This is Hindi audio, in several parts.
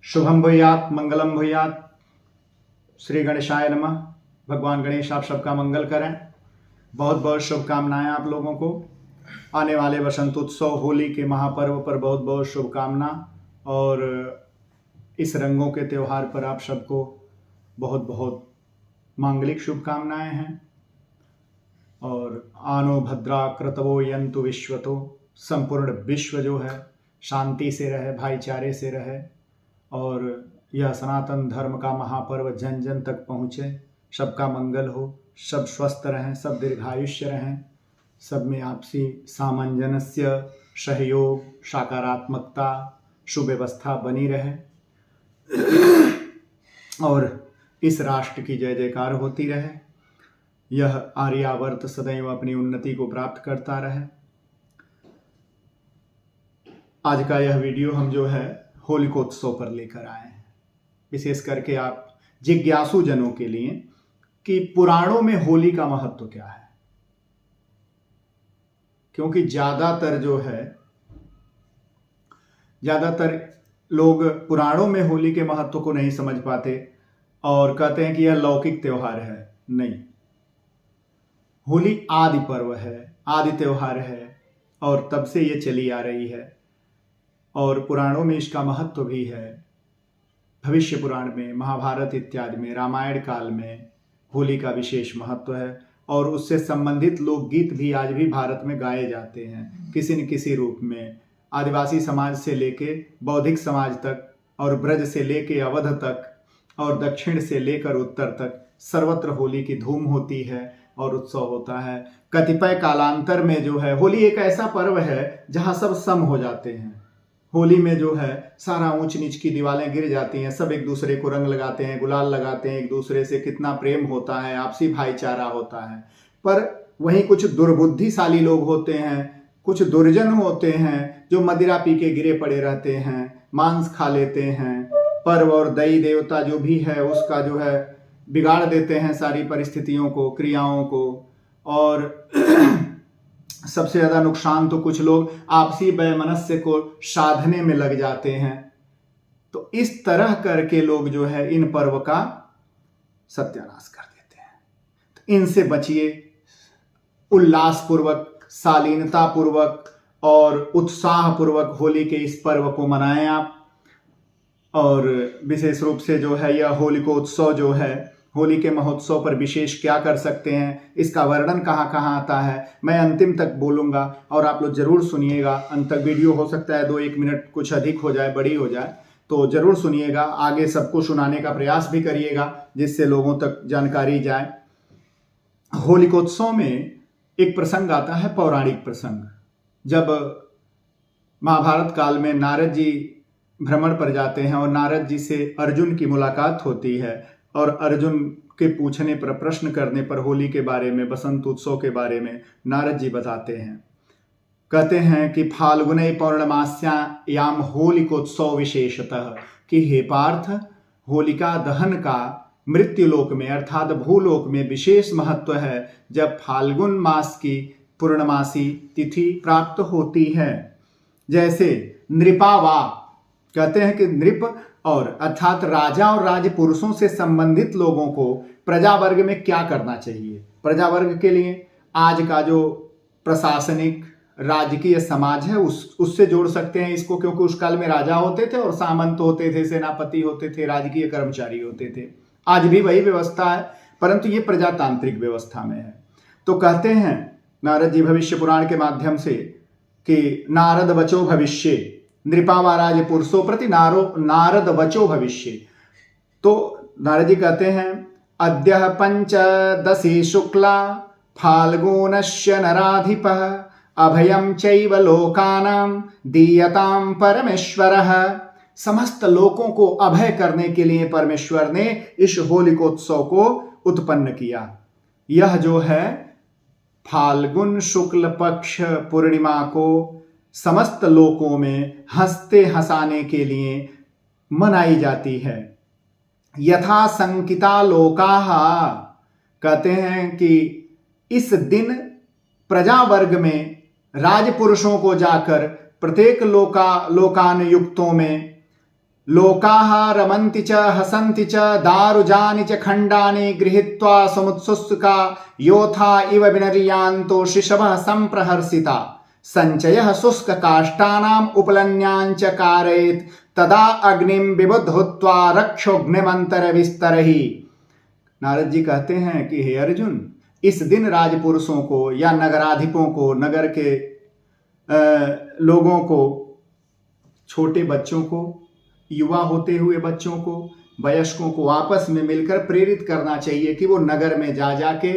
शुभम भूयात मंगलम भूयात। श्री गणेशाय नमः। भगवान गणेश आप सबका मंगल करें। बहुत बहुत शुभकामनाएं आप लोगों को। आने वाले वसंत उत्सव होली के महापर्व पर बहुत बहुत शुभकामना और इस रंगों के त्यौहार पर आप सबको बहुत बहुत मांगलिक शुभकामनाएं हैं। और आनो भद्रा क्रतवो यंतु विश्वतो, संपूर्ण विश्व जो है शांति से रहे, भाईचारे से रहे और यह सनातन धर्म का महापर्व जन जन तक पहुँचे। सबका मंगल हो, सब स्वस्थ रहें, सब दीर्घायुष्य रहें, सब में आपसी सामंजस्य, सहयोग, सकारात्मकता, सुव्यवस्था बनी रहे और इस राष्ट्र की जय जयकार होती रहे। यह आर्यावर्त सदैव अपनी उन्नति को प्राप्त करता रहे। आज का यह वीडियो हम जो है होलिकोत्सव पर लेकर आए हैं, विशेष करके आप जिज्ञासु जनों के लिए कि पुराणों में होली का महत्व क्या है। क्योंकि ज्यादातर लोग पुराणों में होली के महत्व को नहीं समझ पाते और कहते हैं कि यह लौकिक त्योहार है। नहीं, होली आदि पर्व है, आदि त्योहार है और तब से ये चली आ रही है और पुराणों में इसका महत्व भी है। भविष्य पुराण में, महाभारत इत्यादि में, रामायण काल में होली का विशेष महत्व है और उससे संबंधित लोकगीत भी आज भी भारत में गाए जाते हैं किसी न किसी रूप में। आदिवासी समाज से लेके बौद्धिक समाज तक और ब्रज से लेके अवध तक और दक्षिण से लेकर उत्तर तक सर्वत्र होली की धूम होती है और उत्सव होता है। कतिपय कालांतर में जो है होली एक ऐसा पर्व है जहाँ सब सम हो जाते हैं। होली में जो है सारा ऊंच नीच की दीवारें गिर जाती हैं, सब एक दूसरे को रंग लगाते हैं, गुलाल लगाते हैं, एक दूसरे से कितना प्रेम होता है, आपसी भाईचारा होता है। पर वहीं कुछ दुर्बुद्धिशाली लोग होते हैं, कुछ दुर्जन होते हैं जो मदिरा पी के गिरे पड़े रहते हैं, मांस खा लेते हैं, पर्व और दई देवता जो भी है उसका जो है बिगाड़ देते हैं सारी परिस्थितियों को, क्रियाओं को। और सबसे ज़्यादा नुकसान तो कुछ लोग आपसी वैमनस्य को साधने में लग जाते हैं। तो इस तरह करके लोग जो है इन पर्व का सत्यानाश कर देते हैं। तो इनसे बचिए, उल्लासपूर्वक, शालीनतापूर्वक और उत्साहपूर्वक होली के इस पर्व को मनाएं आप। और विशेष रूप से जो है यह होलिकोत्सव जो है, होली के महोत्सव पर विशेष क्या कर सकते हैं, इसका वर्णन कहाँ कहाँ आता है, मैं अंतिम तक बोलूँगा और आप लोग जरूर सुनिएगा। अंत तक वीडियो हो सकता है 2-1 मिनट कुछ अधिक हो जाए, बड़ी हो जाए, तो जरूर सुनिएगा। आगे सबको सुनाने का प्रयास भी करिएगा जिससे लोगों तक जानकारी जाए। होलिकोत्सव में एक प्रसंग आता है, पौराणिक प्रसंग। जब महाभारत काल में नारद जी भ्रमण पर जाते हैं और नारद जी से अर्जुन की मुलाकात होती है और अर्जुन के पूछने पर, प्रश्न करने पर होली के बारे में, बसंत उत्सव के बारे में नारद जी बताते हैं। कहते हैं कि फाल्गुने पौर्णमास्याम होलिकोत्सव विशेषतः, कि हे पार्थ, होलिका दहन का मृत्युलोक में अर्थात भूलोक में विशेष महत्व है जब फाल्गुन मास की पूर्णमासी तिथि प्राप्त होती है। जैसे नृपावा, कहते हैं कि नृप और अर्थात राजा और राजपुरुषों से संबंधित लोगों को प्रजा वर्ग में क्या करना चाहिए। प्रजा वर्ग के लिए आज का जो प्रशासनिक राजकीय समाज है उससे जोड़ सकते हैं इसको, क्योंकि उस काल में राजा होते थे और सामंत होते थे, सेनापति होते थे, राजकीय कर्मचारी होते थे। आज भी वही व्यवस्था है, परंतु ये प्रजातांत्रिक व्यवस्था में है। तो कहते हैं नारद जी भविष्य पुराण के माध्यम से कि नारद वचो भविष्य, नृपावा राज पुरुषो प्रति नारद वचो भविष्य। तो नारद जी कहते हैं अद्य पंचदशी शुक्ला फाल्गुनस्य नराधिपः अभयं चैव लोकानां दीयतां परमेश्वरः। समस्त लोकों को अभय करने के लिए परमेश्वर ने इस होलिकोत्सव को उत्पन्न किया। यह जो है फाल्गुन शुक्ल पक्ष पूर्णिमा को समस्त लोकों में हंसते हंसाने के लिए मनाई जाती है। यथा संकिता लोकाः, कहते हैं कि इस दिन प्रजा वर्ग में राजपुरुषों को जाकर प्रत्येक लोकान युक्तों में लोकाः रमन्ति च हसन्ति च दारुजानि च खण्डानि गृहीत्वा समुत्सुका योथा इव विनर्यान्तो शिशवः सम्प्रहर्षिता संचयः शुष्क काष्ठानाम् उपलन्याञ्च कारयेत् तदा अग्निं विबुधुत्वा रक्षोग्निमंतर विस्तरहि। नारद जी कहते हैं कि हे अर्जुन, इस दिन राजपुरुषों को या नगराधिपों को, नगर के लोगों को, छोटे बच्चों को, युवा होते हुए बच्चों को, वयस्कों को आपस में मिलकर प्रेरित करना चाहिए कि वो नगर में जा जाके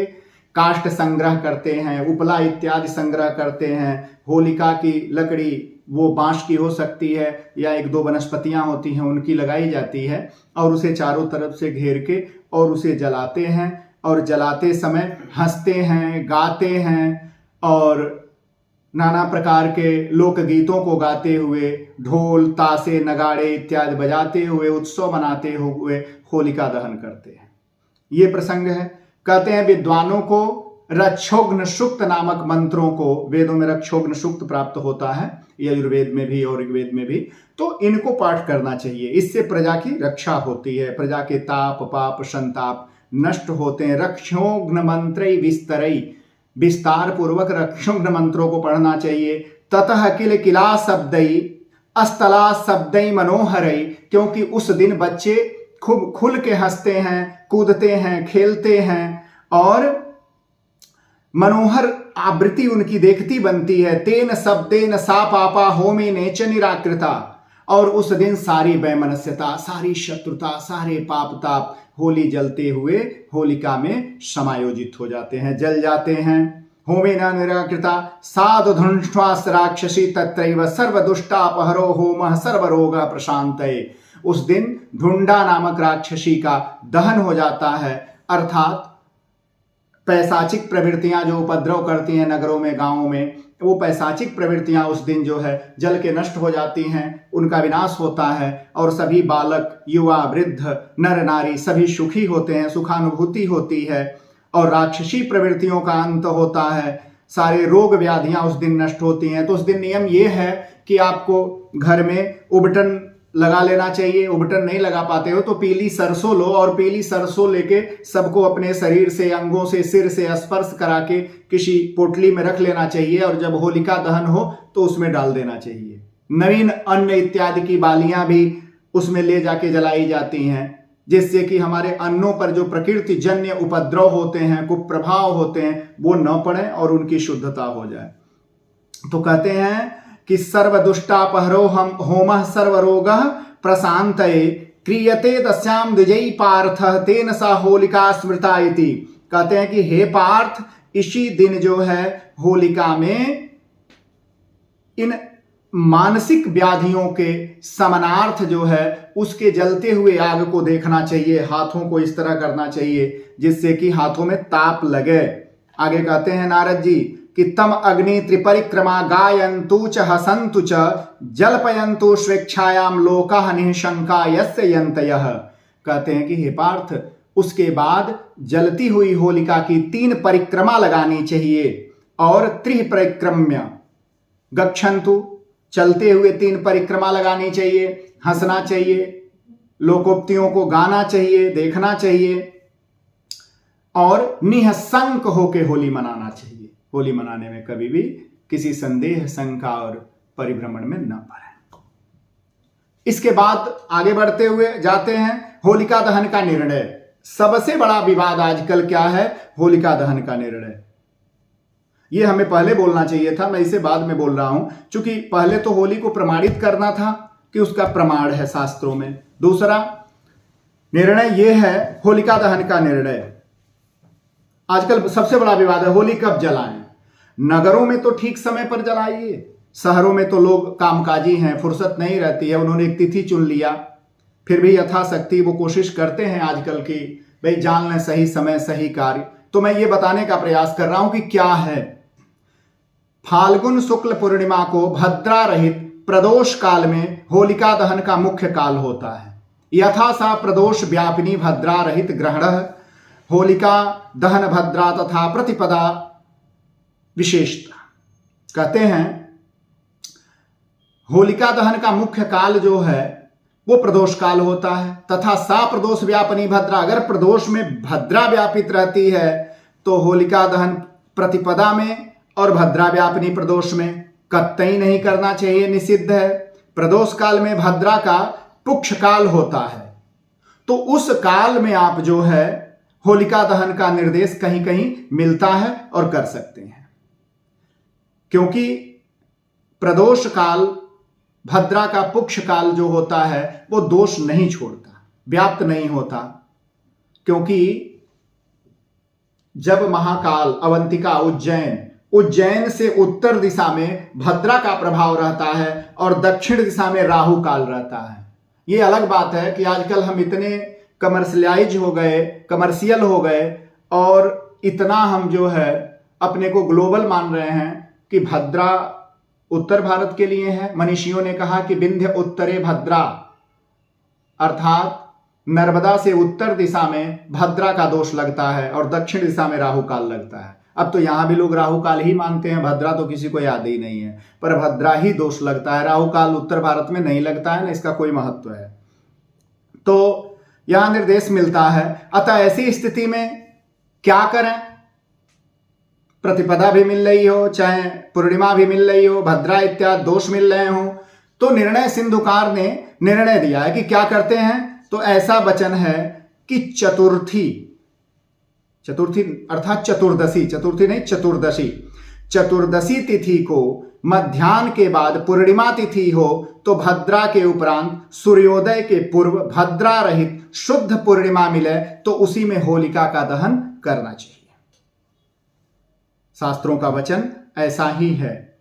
काष्ठ संग्रह करते हैं, उपला इत्यादि संग्रह करते हैं। होलिका की लकड़ी वो बांस की हो सकती है या एक दो वनस्पतियां होती हैं उनकी लगाई जाती है और उसे चारों तरफ से घेर के और उसे जलाते हैं और जलाते समय हंसते हैं, गाते हैं और नाना प्रकार के लोकगीतों को गाते हुए, ढोल ताशे नगाड़े इत्यादि बजाते हुए, उत्सव मनाते हुए होलिका दहन करते हैं। ये प्रसंग है। कहते हैं विद्वानों को रक्षोघ्न सूक्त नामक मंत्रों को, वेदों में रक्षोघ्न सूक्त प्राप्त होता है, यजुर्वेद में भी और ऋग्वेद में भी, तो इनको पाठ करना चाहिए। इससे प्रजा की रक्षा होती है, प्रजा के ताप पाप संताप नष्ट होते हैं। रक्षोघ्न मंत्र विस्तरई, विस्तार पूर्वक रक्षोघ्न मंत्रों को पढ़ना चाहिए। ततः किल किला शब्दई अस्तला शब्दई मनोहरई, क्योंकि उस दिन बच्चे खूब खुल के हंसते हैं, कूदते हैं, खेलते हैं और मनोहर आवृत्ति उनकी देखती बनती है। तेन शब्देन सा पापा होमे नेच निराकृता, और उस दिन सारी वैमनस्यता, सारी शत्रुता, सारे पाप ताप होली जलते हुए होलिका में समायोजित हो जाते हैं, जल जाते हैं। होमे न निराकृता साधु धुष्वास राक्षसी तत्रैव सर्वदुष्टापहरो होमः सर्वरोगः प्रशांतये। उस दिन ढूंढा नामक राक्षसी का दहन हो जाता है, अर्थात पैशाचिक प्रवृत्तियां जो उपद्रव करती हैं नगरों में, गांवों में, वो पैशाचिक प्रवृत्तियां उस दिन जो है जल के नष्ट हो जाती हैं, उनका विनाश होता है और सभी बालक, युवा, वृद्ध, नर नारी सभी सुखी होते हैं, सुखानुभूति होती है और राक्षसी प्रवृत्तियों का अंत होता है। सारे रोग व्याधियां उस दिन नष्ट होती हैं। तो उस दिन नियम ये है कि आपको घर में उबटन लगा लेना चाहिए। उबटन नहीं लगा पाते हो तो पीली सरसों लो और पीली सरसों लेके सबको अपने शरीर से, अंगों से, सिर से स्पर्श करा के किसी पोटली में रख लेना चाहिए और जब होलिका दहन हो तो उसमें डाल देना चाहिए। नवीन अन्न इत्यादि की बालियां भी उसमें ले जाके जलाई जाती हैं, जिससे कि हमारे अन्नों पर जो प्रकृति जन्य उपद्रव होते हैं, कुप्रभाव होते हैं, वो न पड़े और उनकी शुद्धता हो जाए। तो कहते हैं कि सर्वदुष्टापहरो होमः सर्वरोगः प्रशांतये क्रियते तस्याम द्विजयी पार्थ तेन सा होलिका स्मृता इति। कहते हैं कि हे पार्थ, इसी दिन जो है होलिका में इन मानसिक व्याधियों के समनार्थ जो है उसके जलते हुए आग को देखना चाहिए। हाथों को इस तरह करना चाहिए जिससे कि हाथों में ताप लगे। आगे कहते हैं नारद जी कि तम अग्नि त्रिपरिक्रमा गायन्तु च हसन्तु च जलपयन्तु स्वेच्छायाम लोकाः निःशंका यस्य यन्तयः। कहते हैं कि हे पार्थ, उसके बाद जलती हुई होलिका की 3 परिक्रमा लगानी चाहिए और त्रिः परिक्रम्य गच्छन्तु, चलते हुए 3 परिक्रमा लगानी चाहिए, हंसना चाहिए, लोकोक्तियों को गाना चाहिए, देखना चाहिए और निःशंक होकर होली मनाना चाहिए। होली मनाने में कभी भी किसी संदेह, शंका और परिभ्रमण में न पड़े। इसके बाद आगे बढ़ते हुए जाते हैं होलिका दहन का निर्णय। सबसे बड़ा विवाद आजकल क्या है? होलिका दहन का निर्णय। ये हमें पहले बोलना चाहिए था, मैं इसे बाद में बोल रहा हूं, क्योंकि पहले तो होली को प्रमाणित करना था कि उसका प्रमाण है शास्त्रों में। दूसरा निर्णय यह है होलिका दहन का निर्णय। आजकल सबसे बड़ा विवाद है होली कब जलाएं। नगरों में तो ठीक समय पर जलाइए, शहरों में तो लोग कामकाजी हैं, फुर्सत नहीं रहती है, उन्होंने एक तिथि चुन लिया, फिर भी यथाशक्ति वो कोशिश करते हैं आजकल की भाई जान लें सही समय सही कार्य। तो मैं ये बताने का प्रयास कर रहा हूं कि क्या है। फाल्गुन शुक्ल पूर्णिमा को भद्रा रहित प्रदोष काल में होलिका दहन का मुख्य काल होता है। यथा सा प्रदोष व्यापिनी भद्रा रहित ग्रहण होलिका दहन भद्रा तथा प्रतिपदा विशेषता। कहते हैं होलिका दहन का मुख्य काल जो है वो प्रदोष काल होता है। तथा सा प्रदोष व्यापनी भद्रा, अगर प्रदोष में भद्रा व्यापित रहती है तो होलिका दहन प्रतिपदा में और भद्रा व्यापनी प्रदोष में कतई नहीं करना चाहिए, निषिद्ध है। प्रदोष काल में भद्रा का पुक्ष काल होता है, तो उस काल में आप जो है होलिका दहन का निर्देश कहीं कहीं मिलता है और कर सकते हैं, क्योंकि प्रदोष काल भद्रा का पुक्ष काल जो होता है वो दोष नहीं छोड़ता, व्याप्त नहीं होता। क्योंकि जब महाकाल अवंतिका उज्जैन से उत्तर दिशा में भद्रा का प्रभाव रहता है और दक्षिण दिशा में राहु काल रहता है। ये अलग बात है कि आजकल हम इतने कमर्शियल हो गए और इतना हम जो है अपने को ग्लोबल मान रहे हैं कि भद्रा उत्तर भारत के लिए है। मनीषियों ने कहा कि विंध्य उत्तरे भद्रा, अर्थात नर्मदा से उत्तर दिशा में भद्रा का दोष लगता है और दक्षिण दिशा में राहु काल लगता है। अब तो यहां भी लोग राहु काल ही मानते हैं, भद्रा तो किसी को याद ही नहीं है, पर भद्रा ही दोष लगता है। राहु काल उत्तर भारत में नहीं लगता है, ना इसका कोई महत्व है। तो यहां निर्देश मिलता है। अतः ऐसी स्थिति में क्या करें? प्रतिपदा भी मिल रही हो, चाहे पूर्णिमा भी मिल रही हो, भद्रा इत्यादि दोष मिल रहे हो, तो निर्णय सिंधुकार ने निर्णय दिया है कि क्या करते हैं। तो ऐसा वचन है कि चतुर्थी अर्थात चतुर्दशी तिथि को मध्याह्न के बाद पूर्णिमा तिथि हो तो भद्रा के उपरांत सूर्योदय के पूर्व भद्रा रहित शुद्ध पूर्णिमा मिले तो उसी में होलिका का दहन करना चाहिए। शास्त्रों का वचन ऐसा ही है।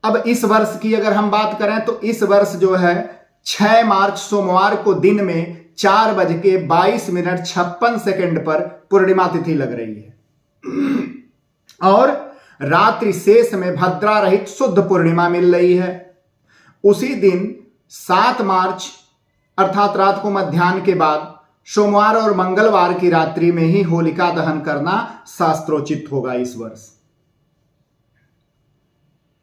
अब इस वर्ष की अगर हम बात करें तो इस वर्ष जो है 6 मार्च सोमवार को दिन में 4:22 पर पूर्णिमा तिथि लग रही है और रात्रि शेष में भद्रा रहित शुद्ध पूर्णिमा मिल रही है। उसी दिन 7 मार्च अर्थात रात को मध्याह्न के बाद सोमवार और मंगलवार की रात्रि में ही होलिका दहन करना शास्त्रोचित होगा इस वर्ष।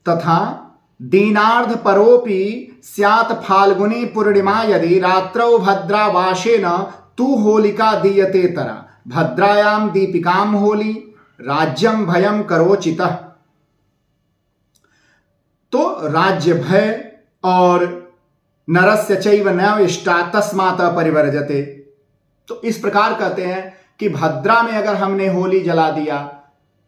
तथा दीनार्ध परोपि स्यात् फाल्गुनी पूर्णिमा यदि रात्रौ भद्रा वाशेन तु होलिका दीयते तरा भद्रायाम दीपिकाम होली राज्यम भयम करोचितः। तो राज्य भय और नरस्य चैव न इष्टा तस्मात् परिवर्जते। तो इस प्रकार कहते हैं कि भद्रा में अगर हमने होली जला दिया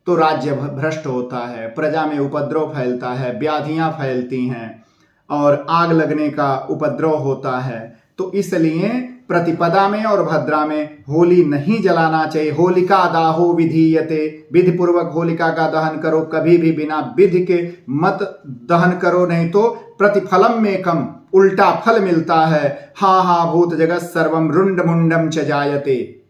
तो राज्य भ्रष्ट होता है, प्रजा में उपद्रव फैलता है, व्याधियां फैलती हैं और आग लगने का उपद्रव होता है। तो इसलिए प्रतिपदा में और भद्रा में होली नहीं जलाना चाहिए। होलिका दाहो विधीयते, विधि पूर्वक होलिका का दहन करो, कभी भी बिना विधि के मत दहन करो, नहीं तो प्रतिफलम में कम उल्टा फल मिलता है। हा हा भूत जगत सर्वम रुंड मुंडम च जायते,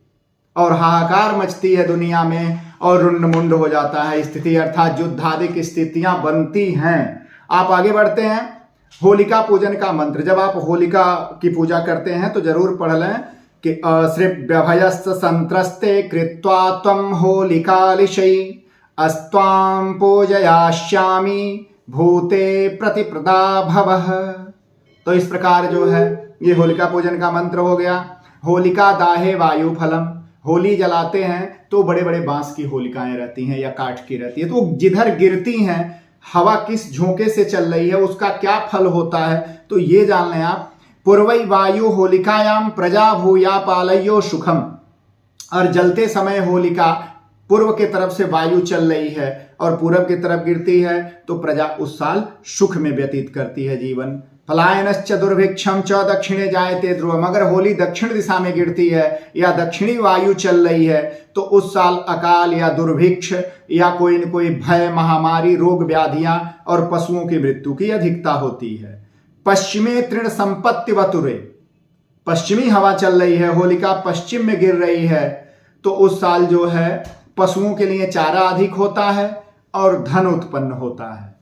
और हाहाकार मचती है दुनिया में और रुंड मुंड हो जाता है स्थिति, अर्थात युद्धादिक स्थितियां बनती हैं। आप आगे बढ़ते हैं। होलिका पूजन का मंत्र, जब आप होलिका की पूजा करते हैं तो जरूर पढ़ लें कि श्रीभयस्त संत्रस्ते कृत्वा त्वं होलिकालिशै अस्त्वां पूजयास्यामि भूते प्रतिप्रदा भवः। तो इस प्रकार जो है ये होलिका पूजन का मंत्र हो गया। होलिका दाहे वायु फलम, होली जलाते हैं तो बड़े बड़े बांस की होलिकाएं रहती हैं या काठ की रहती है, तो जिधर गिरती हैं हवा किस झोंके से चल रही है उसका क्या फल होता है, तो ये जान लें आप। पूर्वई वायु होलिकायाम प्रजा भूया पालयो सुखम, और जलते समय होलिका पूर्व के तरफ से वायु चल रही है और पूर्व की तरफ गिरती है तो प्रजा उस साल सुख में व्यतीत करती है जीवन। पलायनश्च दुर्भिक्षम च दक्षिणे जायते ध्रुवम, अगर होली दक्षिण दिशा में गिरती है या दक्षिणी वायु चल रही है तो उस साल अकाल या दुर्भिक्ष या कोई न कोई भय, महामारी, रोग, व्याधियां और पशुओं की मृत्यु की अधिकता होती है। पश्चिमे तृण संपत्ति वतुरे, पश्चिमी हवा चल रही है, होलिका पश्चिम में गिर रही है तो उस साल जो है पशुओं के लिए चारा अधिक होता है और धन उत्पन्न होता है।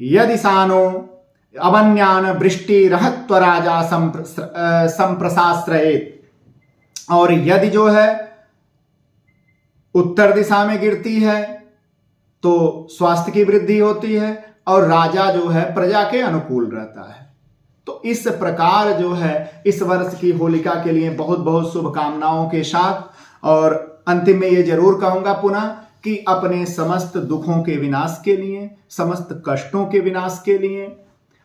यदि सानो अवन्यान वृष्टि रहत्व राजा संप्रसाश्रयेत, और यदि जो है उत्तर दिशा में गिरती है तो स्वास्थ्य की वृद्धि होती है और राजा जो है प्रजा के अनुकूल रहता है। तो इस प्रकार जो है इस वर्ष की होलिका के लिए बहुत बहुत शुभकामनाओं के साथ, और अंतिम में ये जरूर कहूंगा पुनः कि अपने समस्त दुखों के विनाश के लिए, समस्त कष्टों के विनाश के लिए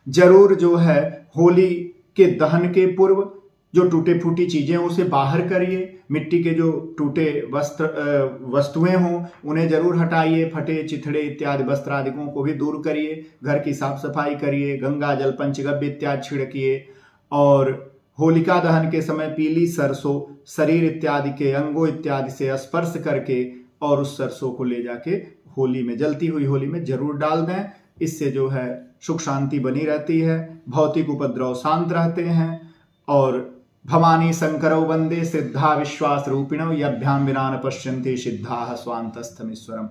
जरूर जो है होली के दहन के पूर्व जो टूटे फूटी चीजें उसे बाहर करिए, मिट्टी के जो टूटे वस्तुएं हों उन्हें जरूर हटाइए, फटे चिथड़े इत्यादि वस्त्र आदिकों को भी दूर करिए, घर की साफ सफाई करिए, गंगा जल पंचगव्य इत्यादि छिड़किए, और होलिका दहन के समय पीली सरसों शरीर इत्यादि के अंगों इत्यादि से स्पर्श करके और उस सरसों को ले जाके होली में, जलती हुई होली में जरूर डाल दें। इससे जो है सुख शांति बनी रहती है, भौतिक उपद्रव शांत रहते हैं, और भवानी शंकरौ वंदे सिद्धा विश्वास रूपिणौ यभ्याम विना न पश्यन्ति सिद्धाः स्वान्तस्थमीश्वरम्।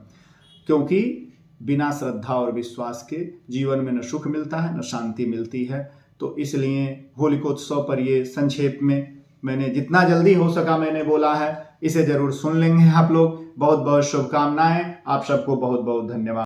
क्योंकि बिना श्रद्धा और विश्वास के जीवन में न सुख मिलता है न शांति मिलती है। तो इसलिए होलिकोत्सव पर ये संक्षेप में मैंने जितना जल्दी हो सका मैंने बोला है, इसे जरूर सुन लेंगे आप लोग। बहुत बहुत शुभकामनाएं, आप सबको बहुत बहुत धन्यवाद।